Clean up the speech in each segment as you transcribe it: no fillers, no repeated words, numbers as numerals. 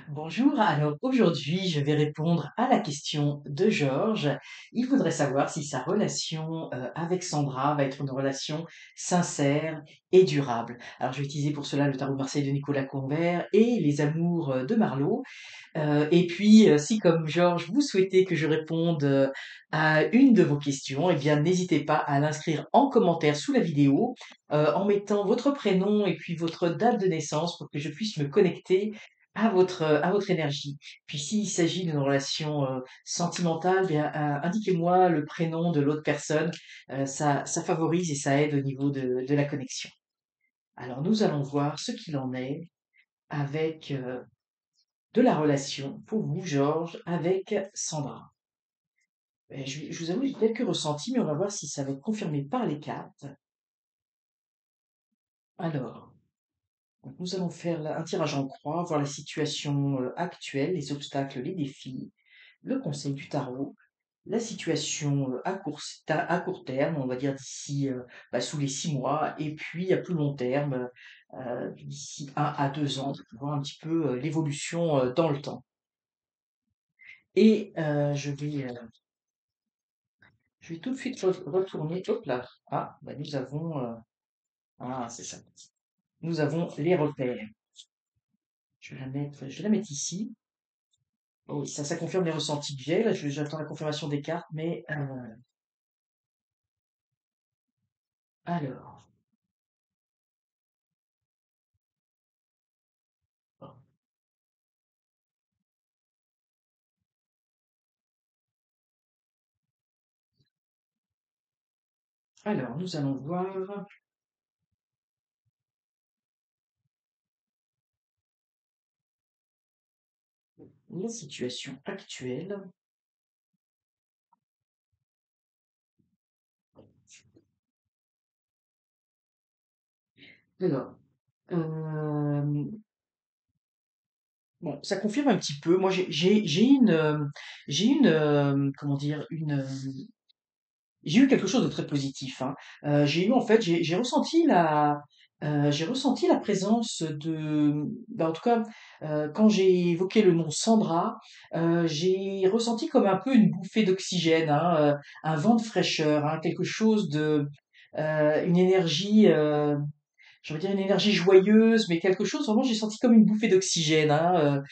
Bonjour, alors aujourd'hui je vais répondre à la question de Georges. Il voudrait savoir si sa relation avec Sandra va être une relation sincère et durable. Alors je vais utiliser pour cela le tarot de Marseille de Nicolas Convert et les amours de Marlowe. Et puis, si comme Georges, vous souhaitez que je réponde à une de vos questions, eh bien, n'hésitez pas à l'inscrire en commentaire sous la vidéo, en mettant votre prénom et puis votre date de naissance pour que je puisse me connecter à votre énergie. Puis, s'il s'agit d'une relation sentimentale, bien, indiquez-moi le prénom de l'autre personne. Ça favorise et ça aide au niveau de la connexion. Alors, nous allons voir ce qu'il en est avec de la relation pour vous, Georges, avec Sandra. Je vous avoue, j'ai quelques ressentis, mais on va voir si ça va être confirmé par les cartes. Alors, donc nous allons faire un tirage en croix, voir la situation actuelle, les obstacles, les défis, le conseil du tarot, la situation à court terme, on va dire d'ici sous les 6 mois, et puis à plus long terme, d'ici 1 à 2 ans, pour voir un petit peu l'évolution dans le temps. Et je vais tout de suite retourner. Hop là. Ah, bah nous avons. Ah, c'est ça. Nous avons les repères. Je vais la mettre ici. Oh, oui, ça confirme les ressentis que j'ai. Là, j'attends la confirmation des cartes, mais alors. Bon. Alors, nous allons voir la situation actuelle. Alors, euh, bon, ça confirme un petit peu. Moi, comment dire, j'ai eu quelque chose de très positif, hein. J'ai eu en fait, j'ai ressenti la présence en tout cas, quand j'ai évoqué le nom Sandra, j'ai ressenti comme un peu une bouffée d'oxygène, hein, un vent de fraîcheur, hein, quelque chose une énergie, j'ai envie de dire une énergie joyeuse, mais quelque chose vraiment, j'ai senti comme une bouffée d'oxygène, hein,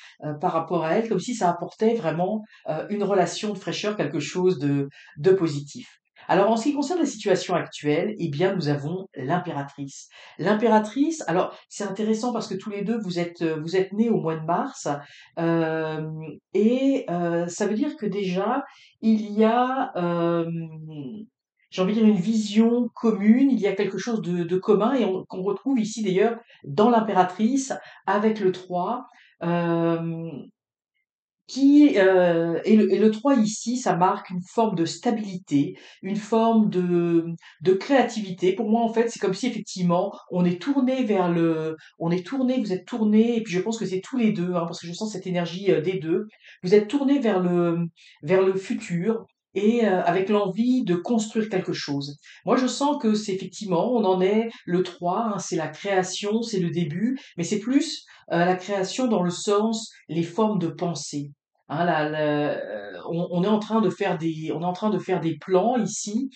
par rapport à elle, comme si ça apportait vraiment une relation de fraîcheur, quelque chose de positif. Alors, en ce qui concerne la situation actuelle, eh bien, nous avons l'impératrice. L'impératrice, alors, c'est intéressant parce que tous les deux, vous êtes nés au mois de mars, euh, ça veut dire que déjà, il y a, j'ai envie de dire, une vision commune, il y a quelque chose de commun et qu'on retrouve ici d'ailleurs dans l'impératrice avec le 3, euh, et le 3 ici, ça marque une forme de stabilité, une forme de créativité. Pour moi, en fait, c'est comme si effectivement, on est tourné, vous êtes tourné, et puis je pense que c'est tous les deux, hein, parce que je sens cette énergie des deux. Vous êtes tourné vers le futur et avec l'envie de construire quelque chose. Moi, je sens que c'est effectivement, on en est le 3, hein, c'est la création, c'est le début, mais c'est plus la création dans le sens, les formes de pensée. Hein, on est en train de faire on est en train de faire des plans ici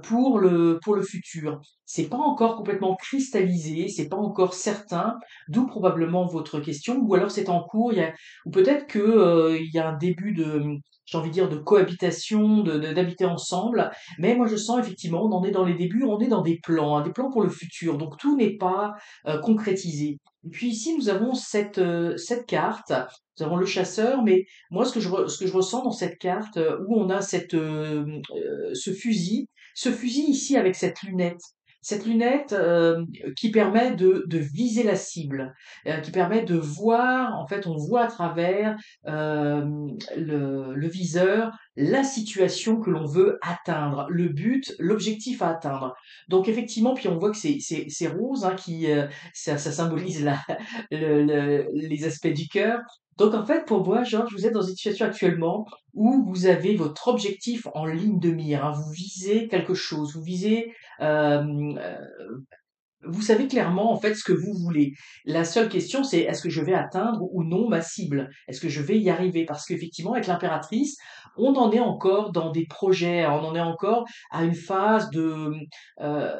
pour le futur. C'est pas encore complètement cristallisé, c'est pas encore certain, d'où probablement votre question, ou alors c'est en cours, ou peut-être que il y a un début j'ai envie de dire, de cohabitation, d'habiter ensemble. Mais moi, je sens effectivement, on en est dans les débuts, on est dans des plans, hein, des plans pour le futur. Donc tout n'est pas concrétisé. Et puis ici, nous avons cette carte. Nous avons le chasseur, mais moi, ce que je ressens dans cette carte, où on a ce fusil ici avec cette lunette qui permet de viser la cible, qui permet de voir, en fait, on voit à travers euh, le viseur la situation que l'on veut atteindre, le but, l'objectif à atteindre. Donc effectivement, puis on voit que c'est rose, hein, ça symbolise les aspects du cœur. Donc en fait, pour moi, Georges, vous êtes dans une situation actuellement où vous avez votre objectif en ligne de mire, hein. Vous visez quelque chose, vous visez Vous savez clairement, en fait, ce que vous voulez. La seule question, c'est est-ce que je vais atteindre ou non ma cible? Est-ce que je vais y arriver? Parce qu'effectivement, avec l'impératrice, on en est encore dans des projets, on en est encore à une phase de, heu,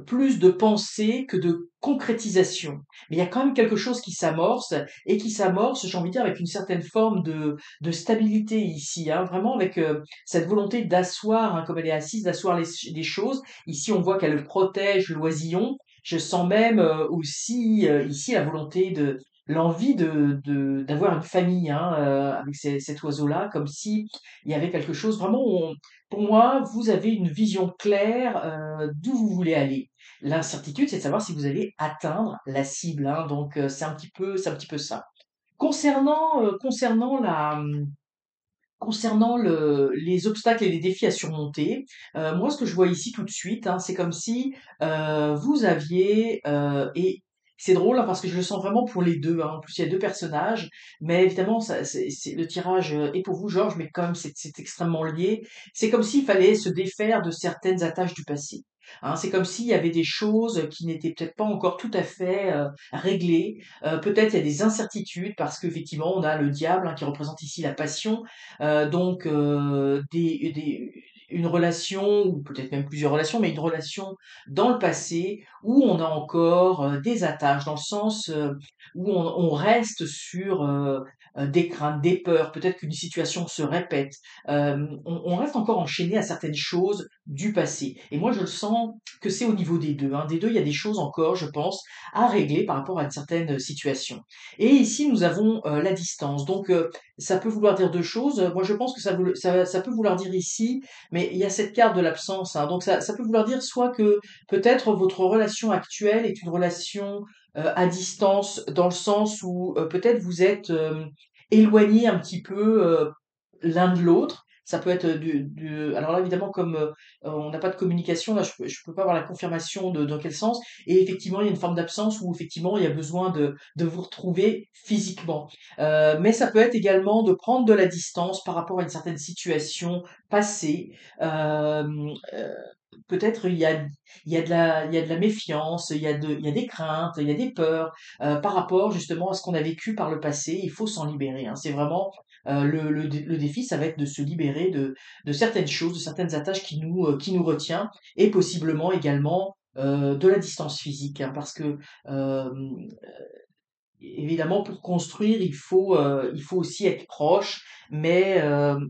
plus de pensée que de concrétisation. Mais il y a quand même quelque chose qui s'amorce et qui s'amorce, j'ai envie de dire, avec une certaine forme de stabilité ici, hein, vraiment avec cette volonté d'asseoir, hein, comme elle est assise, d'asseoir les choses. Ici, on voit qu'elle protège l'oisillon. Je sens même aussi ici la volonté de l'envie d'avoir une famille hein, avec cet oiseau-là, comme si il y avait quelque chose vraiment. Pour moi, vous avez une vision claire d'où vous voulez aller. L'incertitude, c'est de savoir si vous allez atteindre la cible, hein, donc c'est un petit peu ça. Concernant concernant les obstacles et les défis à surmonter, moi, ce que je vois ici tout de suite, hein, c'est comme si vous aviez et c'est drôle hein, parce que je le sens vraiment pour les deux. Hein. En plus, il y a deux personnages, mais évidemment, le tirage est pour vous, Georges, mais quand même, c'est extrêmement lié. C'est comme s'il fallait se défaire de certaines attaches du passé. Hein, c'est comme s'il y avait des choses qui n'étaient peut-être pas encore tout à fait réglées. Peut-être il y a des incertitudes parce qu'effectivement, on a le diable hein, qui représente ici la passion donc une relation ou peut-être même plusieurs relations, mais une relation dans le passé où on a encore des attaches, dans le sens où on reste sur des craintes, des peurs, peut-être qu'une situation se répète. On reste encore enchaîné à certaines choses du passé. Et moi, je le sens que c'est au niveau des deux. Hein. Des deux, il y a des choses encore, je pense, à régler par rapport à une certaine situation. Et ici, nous avons la distance. Donc, ça peut vouloir dire deux choses. Moi, je pense que ça peut vouloir dire ici, mais il y a cette carte de l'absence. Hein. Donc, ça peut vouloir dire soit que peut-être votre relation actuelle est une relation à distance, dans le sens où peut-être vous êtes éloigné un petit peu l'un de l'autre. Ça peut être alors là, évidemment, comme on n'a pas de communication, là, je peux pas avoir la confirmation de dans quel sens. Et effectivement, il y a une forme d'absence où effectivement, il y a besoin de vous retrouver physiquement. Mais ça peut être également de prendre de la distance par rapport à une certaine situation passée. Heu, peut-être il y a de la méfiance, il y a des craintes, il y a des peurs, par rapport justement à ce qu'on a vécu par le passé. Il faut s'en libérer, hein. C'est vraiment, le défi, ça va être de se libérer de certaines choses, de certaines attaches qui nous retient et possiblement également, de la distance physique, hein, parce que, hem évidemment, pour construire, il faut aussi être proche, mais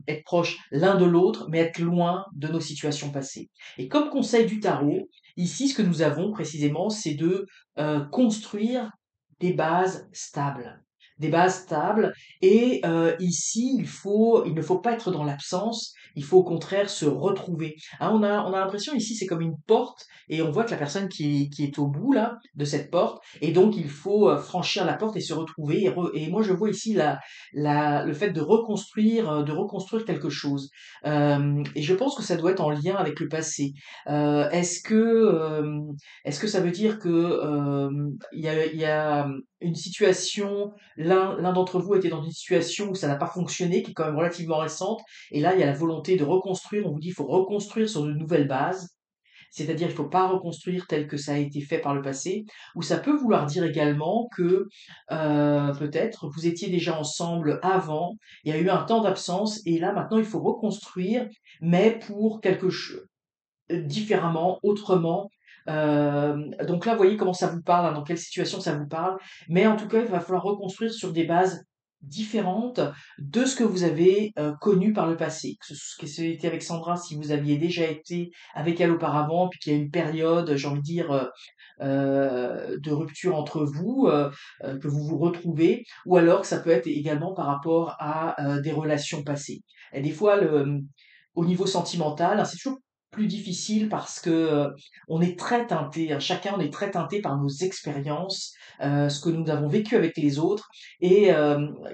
être proche l'un de l'autre, mais être loin de nos situations passées. Et comme conseil du tarot, ici, ce que nous avons précisément, c'est de construire des bases stables. Des bases stables. Et ici, il ne faut pas être dans l'absence, il faut au contraire se retrouver. Hein, on a l'impression ici, c'est comme une porte, et on voit que la personne qui est au bout là de cette porte, et donc, il faut franchir la porte et se retrouver. Et moi, je vois ici le fait de reconstruire quelque chose. Et je pense que ça doit être en lien avec le passé. Est-ce que ça veut dire que il y a une situation, l'un d'entre vous était dans une situation où ça n'a pas fonctionné, qui est quand même relativement récente, et là, il y a la volonté de reconstruire. On vous dit, il faut reconstruire sur de nouvelles bases. C'est-à-dire, il faut pas reconstruire tel que ça a été fait par le passé, ou ça peut vouloir dire également que peut-être vous étiez déjà ensemble avant, il y a eu un temps d'absence et là maintenant il faut reconstruire, mais pour quelque chose différemment, autrement. Donc là, vous voyez comment ça vous parle, hein, dans quelle situation ça vous parle. Mais en tout cas, il va falloir reconstruire sur des bases différentes de ce que vous avez connu par le passé. Que c'était avec Sandra, si vous aviez déjà été avec elle auparavant, puis qu'il y a une période, j'ai envie de dire, de rupture entre vous, que vous vous retrouvez, ou alors que ça peut être également par rapport à des relations passées. Et des fois, au niveau sentimental, hein, c'est toujours plus difficile parce que on est très teinté, hein, chacun on est très teinté par nos expériences, ce que nous avons vécu avec les autres, et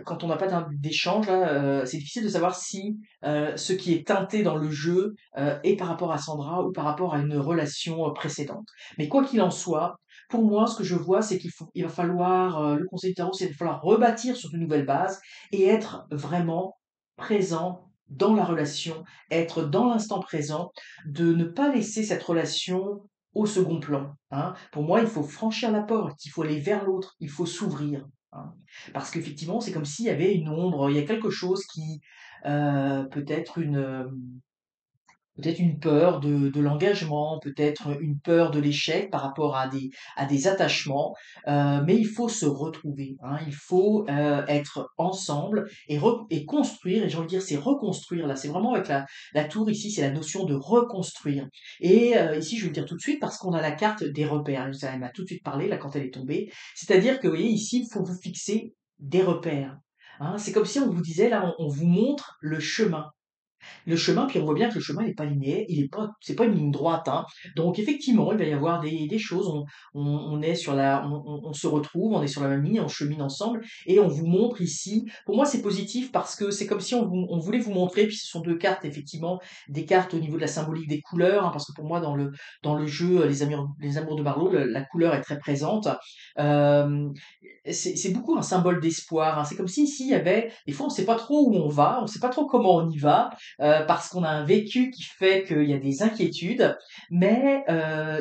quand on n'a pas d'échange là, c'est difficile de savoir si ce qui est teinté dans le jeu est par rapport à Sandra ou par rapport à une relation précédente. Mais quoi qu'il en soit, pour moi, ce que je vois, c'est il va falloir, le conseil du tarot, c'est qu'il va falloir rebâtir sur de nouvelles bases et être vraiment présent dans la relation, être dans l'instant présent, de ne pas laisser cette relation au second plan, hein. Pour moi, il faut franchir la porte, il faut aller vers l'autre, il faut s'ouvrir, hein. Parce qu'effectivement, c'est comme s'il y avait une ombre, il y a quelque chose qui, peut-être peut-être une peur de l'engagement, peut-être une peur de l'échec par rapport à des attachements, mais il faut se retrouver, hein. Il faut, être ensemble et construire et j'ai envie de dire c'est reconstruire là, c'est vraiment avec la tour ici, c'est la notion de reconstruire et ici je vais le dire tout de suite parce qu'on a la carte des repères. Ça elle m'a tout de suite parlé là quand elle est tombée. C'est-à-dire que vous voyez ici, il faut vous fixer des repères, hein. C'est comme si on vous disait là, on vous montre le chemin, puis on voit bien que le chemin n'est pas linéaire, il est pas, c'est pas une ligne droite, hein. Donc effectivement, il va y avoir des choses, on est sur on se retrouve, on est sur la même ligne, on chemine ensemble, et on vous montre ici. Pour moi, c'est positif parce que c'est comme si on voulait vous montrer, puis ce sont deux cartes, effectivement, des cartes au niveau de la symbolique des couleurs, hein, parce que pour moi, dans le jeu, les amours de Marlowe, la couleur est très présente. Euh, c'est beaucoup un symbole d'espoir, hein. C'est comme si ici il y avait, des fois on sait pas trop où on va, on sait pas trop comment on y va, parce qu'on a un vécu qui fait qu'il y a des inquiétudes, mais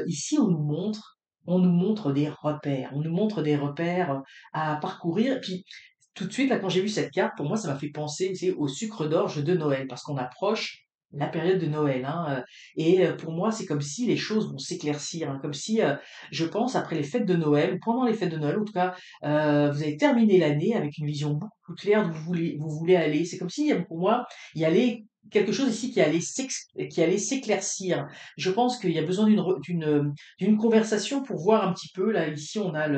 ici on nous montre des repères, on nous montre des repères à parcourir. Et puis tout de suite là quand j'ai vu cette carte, pour moi ça m'a fait penser, tu sais, au sucre d'orge de Noël, parce qu'on approche la période de Noël, hein, et pour moi c'est comme si les choses vont s'éclaircir, hein, comme si je pense après les fêtes de Noël, ou pendant les fêtes de Noël, en tout cas, vous avez terminé l'année avec une vision beaucoup plus claire d'où vous voulez aller. C'est comme si, pour moi, il y allait quelque chose ici qui allait s'éclaircir. Je pense qu'il y a besoin d'une conversation pour voir un petit peu. Là, ici, on a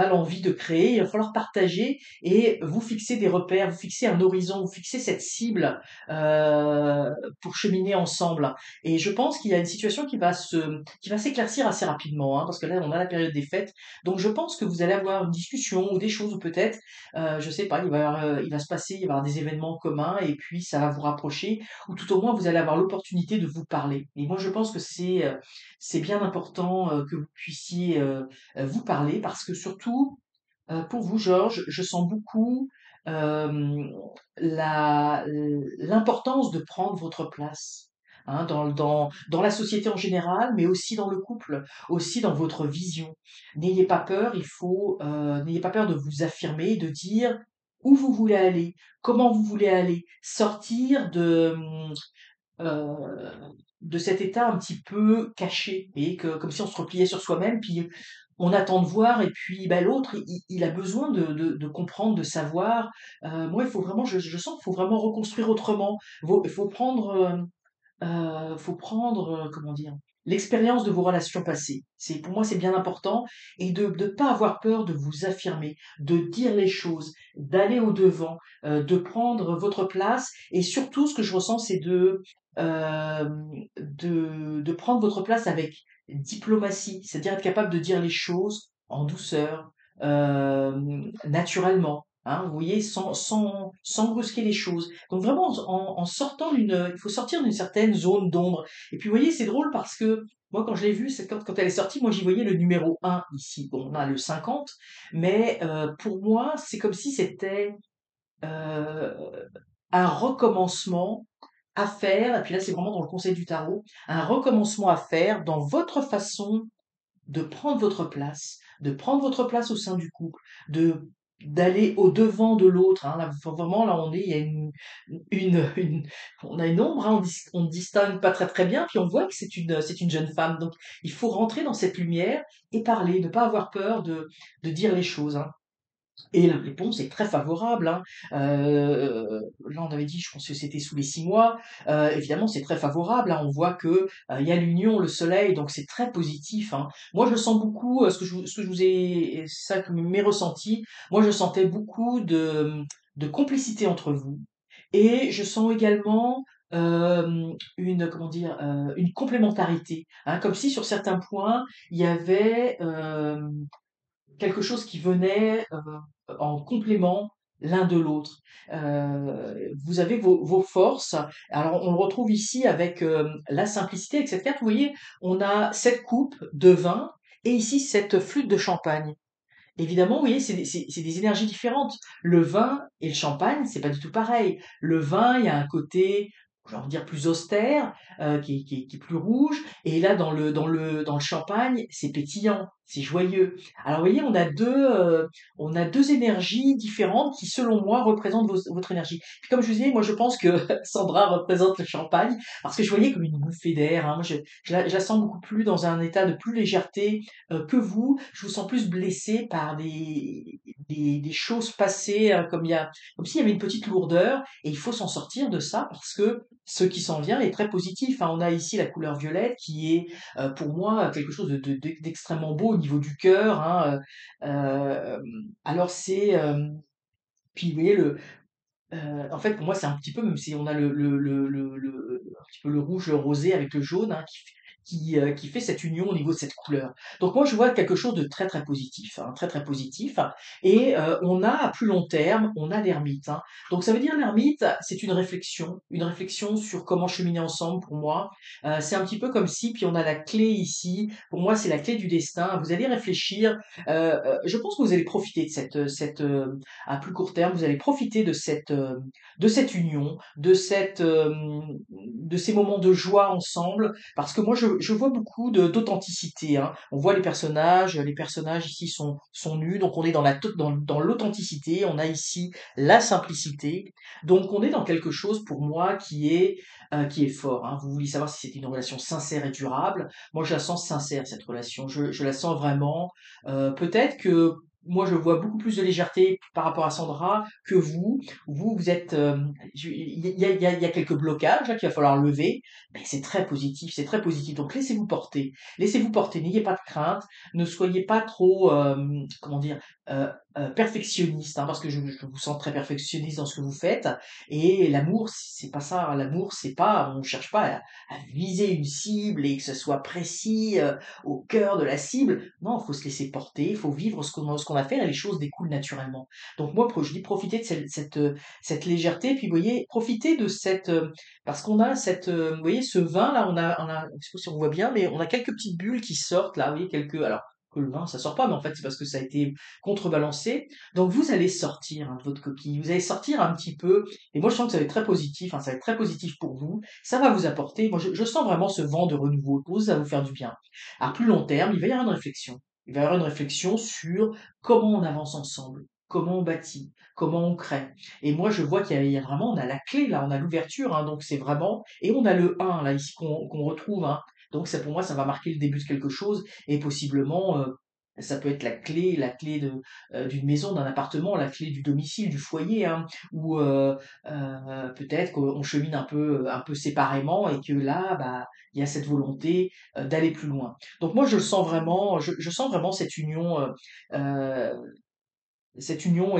l'envie de créer. Il va falloir partager et vous fixer des repères, vous fixer un horizon, vous fixer cette cible euh, pour cheminer ensemble. Et je pense qu'il y a une situation qui va s'éclaircir assez rapidement, hein, parce que là, on a la période des fêtes. Donc, je pense que vous allez avoir une discussion ou des choses, ou peut-être, je sais pas, il va se passer, il va y avoir des événements communs, et puis ça va vous rapprocher, ou tout au moins vous allez avoir l'opportunité de vous parler. Et moi, je pense que c'est bien important que vous puissiez vous parler, parce que surtout, pour vous, Georges, je sens beaucoup euh, la, l'importance de prendre votre place, hein, dans la société en général, mais aussi dans le couple, aussi dans votre vision. N'ayez pas peur, n'ayez pas peur de vous affirmer, de dire où vous voulez aller, comment vous voulez aller, sortir euh, de cet état un petit peu caché, et que comme si on se repliait sur soi-même, puis on attend de voir, et puis bah, l'autre, il a besoin de comprendre, de savoir. Moi, il faut vraiment, je sens qu'il faut vraiment reconstruire autrement. Il faut prendre, comment dire, l'expérience de vos relations passées. C'est, pour moi, c'est bien important, et de ne pas avoir peur de vous affirmer, de dire les choses, d'aller au devant, de prendre votre place, et surtout, ce que je ressens, c'est euh, de prendre votre place avec diplomatie, c'est-à-dire être capable de dire les choses en douceur, naturellement. Hein, vous voyez, sans brusquer les choses. Donc vraiment, en sortant il faut sortir d'une certaine zone d'ombre. Et puis, vous voyez, c'est drôle parce que moi, quand je l'ai vue, quand elle est sortie, moi, j'y voyais le numéro 1 ici. Bon, on a le 50, mais pour moi, c'est comme si c'était euh, un recommencement à faire. Et puis là, c'est vraiment dans le conseil du tarot, un recommencement à faire dans votre façon de prendre votre place, de prendre votre place au sein du couple, de d'aller au devant de l'autre, hein. Là, vraiment, là, il y a on a une ombre, hein, on ne distingue pas très très bien, puis on voit que c'est une jeune femme. Donc, il faut rentrer dans cette lumière et parler, ne pas avoir peur de dire les choses, hein. Et la réponse est très favorable, hein. Là, on avait dit, je pense que c'était sous les 6 mois. Évidemment, c'est très favorable, hein. On voit que il y a l'union, le soleil, donc c'est très positif, hein. Moi, je sens beaucoup ce que je vous ai, ça que mes ressentis. Moi, je sentais beaucoup de complicité entre vous, et je sens également une, comment dire, une complémentarité, hein, comme si sur certains points il y avait quelque chose qui venait en complément l'un de l'autre. Vous avez vos forces. Alors on le retrouve ici avec la simplicité avec cette carte. Vous voyez, on a cette coupe de vin et ici cette flûte de champagne. Évidemment, vous voyez, c'est des énergies différentes. Le vin et le champagne, c'est pas du tout pareil. Le vin, il y a un côté j'ai envie de dire plus austère, qui est plus rouge. Et là, dans le champagne, c'est pétillant, c'est joyeux. Alors, vous voyez, on a deux énergies différentes qui, selon moi, représentent votre énergie. Puis, comme je vous disais, moi, je pense que Sandra représente le champagne parce que je voyais comme une bouffée d'air. Hein. Moi, je la sens beaucoup plus dans un état de plus légèreté que vous. Je vous sens plus blessé par des choses passées, comme s'il y avait une petite lourdeur. Et il faut s'en sortir de ça parce que ce qui s'en vient est très positif. Hein. On a ici la couleur violette qui est pour moi quelque chose d'extrêmement beau au niveau du cœur. Hein. Alors puis vous voyez en fait pour moi c'est un petit peu même si on a un petit peu le rouge, le rosé avec le jaune hein, qui fait cette union au niveau de cette couleur. Donc moi je vois quelque chose de très très positif, hein, très très positif. Et on a à plus long terme, on a l'ermite. Hein. Donc ça veut dire l'ermite, c'est une réflexion sur comment cheminer ensemble pour moi. C'est un petit peu comme si, puis on a la clé ici. Pour moi c'est la clé du destin. Vous allez réfléchir. Je pense que vous allez profiter de à plus court terme, vous allez profiter de cette union, de ces moments de joie ensemble parce que moi, je vois beaucoup d'authenticité. Hein. On voit les personnages ici sont nus, donc on est dans l'authenticité, on a ici la simplicité, donc on est dans quelque chose pour moi qui est fort. Hein. Vous voulez savoir si c'est une relation sincère et durable. Moi, je la sens sincère, cette relation. Je la sens vraiment. Peut-être que moi, je vois beaucoup plus de légèreté par rapport à Sandra que vous. Vous êtes, il y a quelques blocages là qu'il va falloir lever, mais c'est très positif, c'est très positif. Donc laissez-vous porter, n'ayez pas de crainte, ne soyez pas trop, comment dire, perfectionniste, hein, parce que je vous sens très perfectionniste dans ce que vous faites. Et l'amour, c'est pas ça. L'amour, c'est pas, on cherche pas à viser une cible et que ce soit précis au cœur de la cible. Non, il faut se laisser porter, il faut vivre ce qu'on a à faire et les choses découlent naturellement. Donc moi, je dis profitez de cette légèreté, puis vous voyez, profitez de parce qu'on a vous voyez, ce vin là, je sais pas si on voit bien, mais on a quelques petites bulles qui sortent là, vous voyez, alors que le vin, ça sort pas, mais en fait, c'est parce que ça a été contrebalancé. Donc vous allez sortir hein, de votre coquille, vous allez sortir un petit peu, et moi je sens que ça va être très positif, hein, ça va être très positif pour vous, ça va vous apporter, moi je sens vraiment ce vent de renouveau, ça va vous faire du bien. À plus long terme, il va y avoir une réflexion. Il va y avoir une réflexion sur comment on avance ensemble, comment on bâtit, comment on crée. Et moi, je vois qu'il y a vraiment, on a la clé là, on a l'ouverture, hein, donc c'est vraiment, et on a le un là ici qu'on retrouve. Hein. Donc ça, pour moi, ça va marquer le début de quelque chose, et possiblement, ça peut être la clé d'une maison, d'un appartement, la clé du domicile, du foyer, hein, ou peut-être qu'on chemine un peu séparément et que là, bah, il y a cette volonté d'aller plus loin. Donc moi, je le sens vraiment, je sens vraiment euh, cette union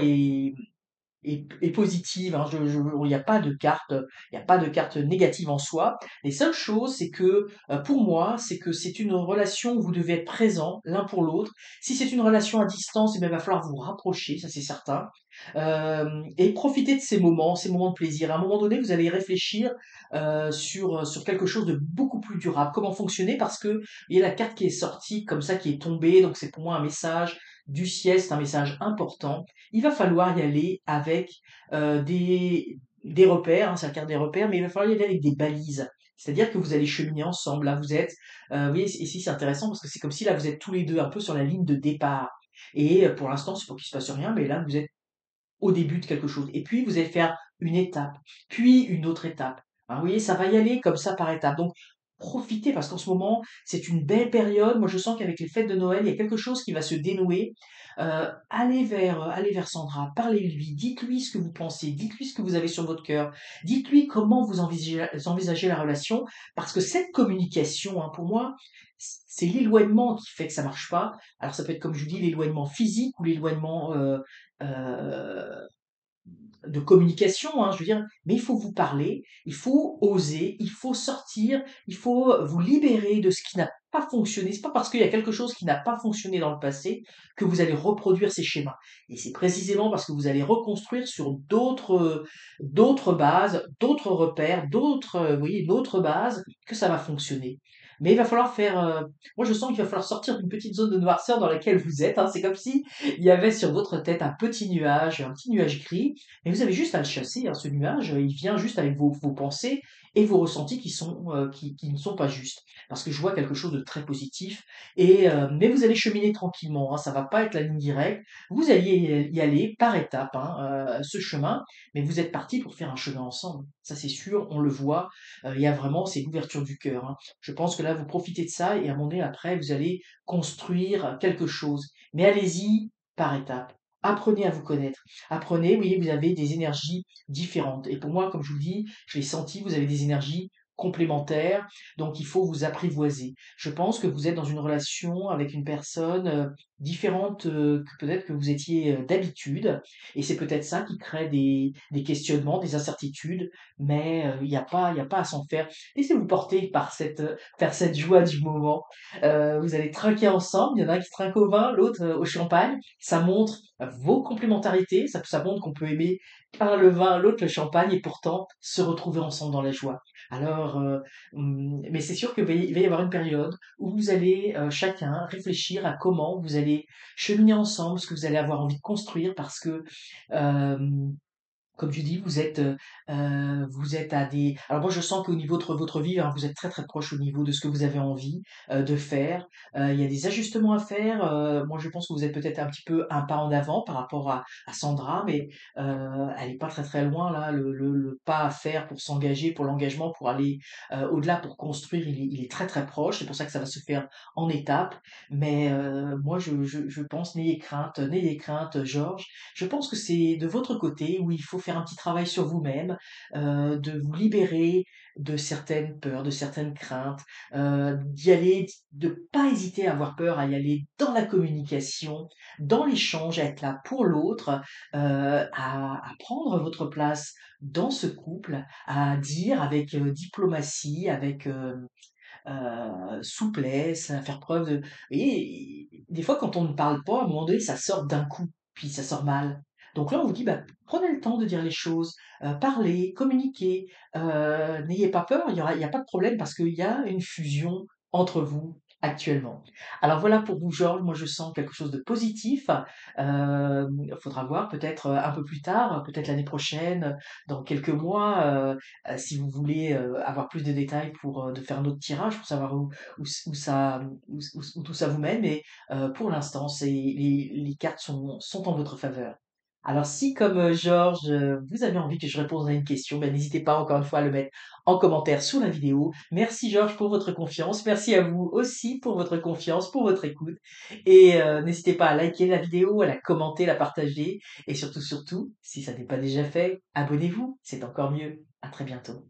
est positive. Hein. Il n'y a pas de carte, il n'y a pas de carte négative en soi. Les seules choses, c'est que pour moi, c'est que c'est une relation où vous devez être présent l'un pour l'autre. Si c'est une relation à distance, eh bien, il va falloir vous rapprocher, ça c'est certain. Et profiter de ces moments de plaisir. À un moment donné, vous allez réfléchir sur quelque chose de beaucoup plus durable. Comment fonctionner? Parce que il y a la carte qui est sortie comme ça, qui est tombée. Donc c'est pour moi un message du ciel, c'est un message important. Il va falloir y aller avec des repères, hein, c'est la carte des repères, mais il va falloir y aller avec des balises. C'est-à-dire que vous allez cheminer ensemble. Là, vous voyez, ici c'est intéressant parce que c'est comme si là vous êtes tous les deux un peu sur la ligne de départ. Et pour l'instant, c'est pas qu'il se passe rien, mais là vous êtes au début de quelque chose. Et puis vous allez faire une étape, puis une autre étape. Hein, vous voyez, ça va y aller comme ça par étapes. Donc profitez parce qu'en ce moment, c'est une belle période. Moi, je sens qu'avec les fêtes de Noël, il y a quelque chose qui va se dénouer. Allez vers Sandra, parlez-lui, dites-lui ce que vous pensez, dites-lui ce que vous avez sur votre cœur, dites-lui comment vous envisagez la relation, parce que cette communication, hein, pour moi, c'est l'éloignement qui fait que ça marche pas. Alors ça peut être, comme je vous dis, l'éloignement physique ou l'éloignement euh, de communication, hein, je veux dire, mais il faut vous parler, il faut oser, il faut sortir, il faut vous libérer de ce qui n'a pas fonctionné. C'est pas parce qu'il y a quelque chose qui n'a pas fonctionné dans le passé que vous allez reproduire ces schémas. Et c'est précisément parce que vous allez reconstruire sur d'autres bases, d'autres repères, vous voyez, d'autres bases que ça va fonctionner. Mais il va falloir moi je sens qu'il va falloir sortir d'une petite zone de noirceur dans laquelle vous êtes. Hein. C'est comme si il y avait sur votre tête un petit nuage gris, et vous avez juste à le chasser, hein, ce nuage, il vient juste avec vos pensées, et vos ressentis qui ne sont pas justes. Parce que je vois quelque chose de très positif mais vous allez cheminer tranquillement, hein, ça va pas être la ligne directe. Vous alliez y aller par étapes, hein, ce chemin, mais vous êtes partis pour faire un chemin ensemble. Ça, c'est sûr, on le voit, il y a vraiment c'est l'ouverture du cœur, hein. Je pense que là, vous profitez de ça et à un moment donné, après, vous allez construire quelque chose. Mais allez-y par étapes. Apprenez à vous connaître. Apprenez, oui, vous avez des énergies différentes. Et pour moi, comme je vous le dis, je l'ai senti, vous avez des énergies complémentaires, donc il faut vous apprivoiser. Je pense que vous êtes dans une relation avec une personne différente que peut-être que vous étiez d'habitude, et c'est peut-être ça qui crée des questionnements, des incertitudes, mais il y a pas à s'en faire. Laissez-vous porter par cette joie du moment. Vous allez trinquer ensemble, il y en a un qui trinque au vin, l'autre au champagne. Ça montre vos complémentarités, ça montre qu'on peut aimer un le vin, l'autre le champagne, et pourtant se retrouver ensemble dans la joie. Alors, mais c'est sûr qu'il va y avoir une période où vous allez chacun réfléchir à comment vous allez cheminer ensemble, ce que vous allez avoir envie de construire, parce que euh, comme tu dis, vous êtes à des alors moi je sens qu'au niveau de votre vie, hein, vous êtes très, très proche au niveau de ce que vous avez envie, de faire. Il y a des ajustements à faire, moi je pense que vous êtes peut-être un petit peu un pas en avant par rapport à Sandra, mais elle est pas très, très loin là, le pas à faire pour s'engager, pour l'engagement, pour aller, au-delà, pour construire, il est très, très proche. C'est pour ça que ça va se faire en étapes, mais moi je pense n'ayez crainte, Georges. Je pense que c'est de votre côté où il faut faire un petit travail sur vous-même, de vous libérer de certaines peurs, de certaines craintes, d'y aller, de pas hésiter à avoir peur, à y aller dans la communication, dans l'échange, à être là pour l'autre, à prendre votre place dans ce couple, à dire avec diplomatie, avec souplesse, à faire preuve de... Vous voyez, des fois, quand on ne parle pas, à un moment donné, ça sort d'un coup, puis ça sort mal. Donc là, on vous dit, bah, prenez le temps de dire les choses, parlez, communiquez, n'ayez pas peur, il y a pas de problème parce qu'il y a une fusion entre vous actuellement. Alors voilà pour vous, Georges, moi je sens quelque chose de positif. Il faudra voir peut-être un peu plus tard, peut-être l'année prochaine, dans quelques mois, si vous voulez avoir plus de détails pour de faire un autre tirage pour savoir où tout ça vous mène. Mais pour l'instant, les cartes sont en votre faveur. Alors si comme Georges, vous avez envie que je réponde à une question, ben, n'hésitez pas encore une fois à le mettre en commentaire sous la vidéo. Merci Georges pour votre confiance. Merci à vous aussi pour votre confiance, pour votre écoute. Et n'hésitez pas à liker la vidéo, à la commenter, la partager. Et surtout, surtout, si ça n'est pas déjà fait, abonnez-vous. C'est encore mieux. À très bientôt.